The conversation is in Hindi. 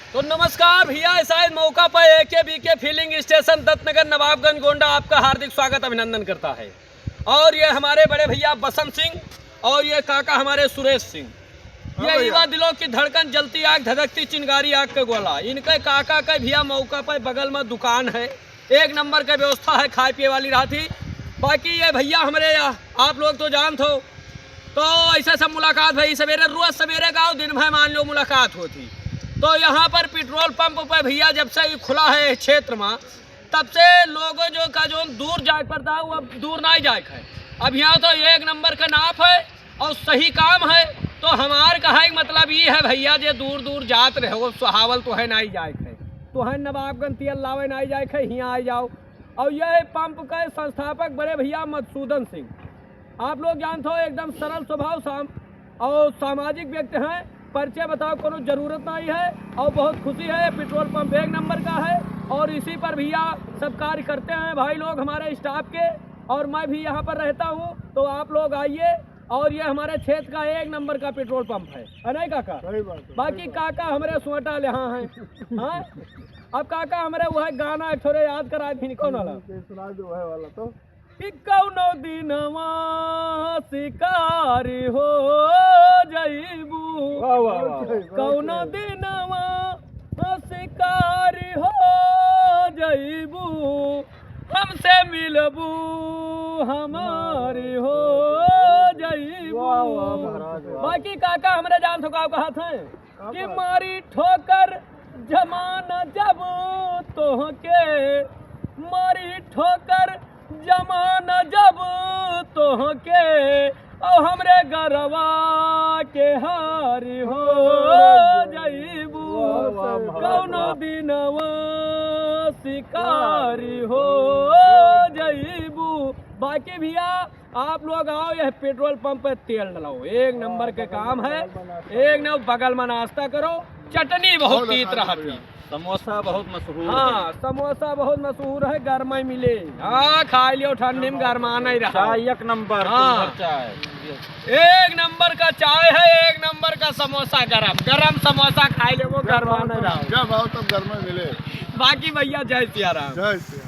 तो नमस्कार भैया, शायद मौका पर AKBK filling station Dattanagar Nawabganj Gonda आपका हार्दिक स्वागत अभिनंदन करता है। और ये हमारे बड़े भैया बसंत सिंह और ये काका हमारे सुरेश सिंह, ये युवा दिलों की धड़कन, जलती आग, धधकती चिंगारी आग के गोला। इनके काका का भैया मौका पर बगल में दुकान है, एक नंबर का व्यवस्था है, खाए पिए वाली राती। बाकी ये भैया हमारे आप लोग तो जानते हो, तो ऐसे सब मुलाकात भाई सवेरे रोज सवेरे गाँव दिन भर मान लो मुलाकात होती। तो यहाँ पर पेट्रोल पंप पर भैया जब से खुला है क्षेत्र में, तब से लोगों जो दूर जाए पड़ता है वो अब दूर नहीं जाए है। अब यहाँ तो एक नंबर का नाप है और सही काम है। तो हमारे कहा मतलब ये है भैया, जो दूर दूर जात रहो सुहावल तो है नहीं जाए है, तो है नवाबगंज तेल लावे नहीं जाए है, यहाँ आ जाओ। और यह पंप के संस्थापक बड़े भैया मधुसूदन सिंह, आप लोग जानते हो, एकदम सरल स्वभाव और सामाजिक व्यक्ति हैं। परिचय बताओ, कोनो जरूरत नहीं है और बहुत खुशी है। पेट्रोल पंप एक नंबर का है और इसी पर भैया सब कार्य करते हैं भाई लोग हमारे स्टाफ के, और मैं भी यहाँ पर रहता हूँ। तो आप लोग आइए, और ये हमारे क्षेत्र का एक नंबर का पेट्रोल पंप है नहीं काका? बाकी काका हमारे सुवटा यहाँ हैं। हाँ, अब काका हमारे वह गाना थोड़े याद करा थी, कौन वाला तो कि कौनो दिनवा शिकारी हो जईबू, कौनो दिनवा शिकारी हो जईबू, हमसे मिलबू हमारी हो जईबू। बाकी काका हमारे जान तो कहा था कि मारी ठोकर जमाना जब तोहके, मारी ठोकर जमाना जब तोहके, और हमरे गरवा के हारी हो जईबू, कौनो दिनवा शिकारी हो जईबू। बाकी भैया आप लोग आओ, यह पेट्रोल पंप पे तेल डलाओ, एक नंबर के काम है। एक नंबर बगल में नाश्ता करो, चटनी बहुत तीत रहती, समोसा बहुत मशहूर। हाँ, समोसा बहुत मशहूर है, गर्मा मिले। हाँ, खा लियो, ठंडी में गर्मा नहीं रहा। एक नंबर। हाँ, चाय एक नंबर का चाय है, एक नंबर का समोसा, गरम समोसा खा ले, वो गर्मा नहीं रहा। जब आओ तब गर्मा मिले। बाकी भैया जय सिया राम। जय सिया।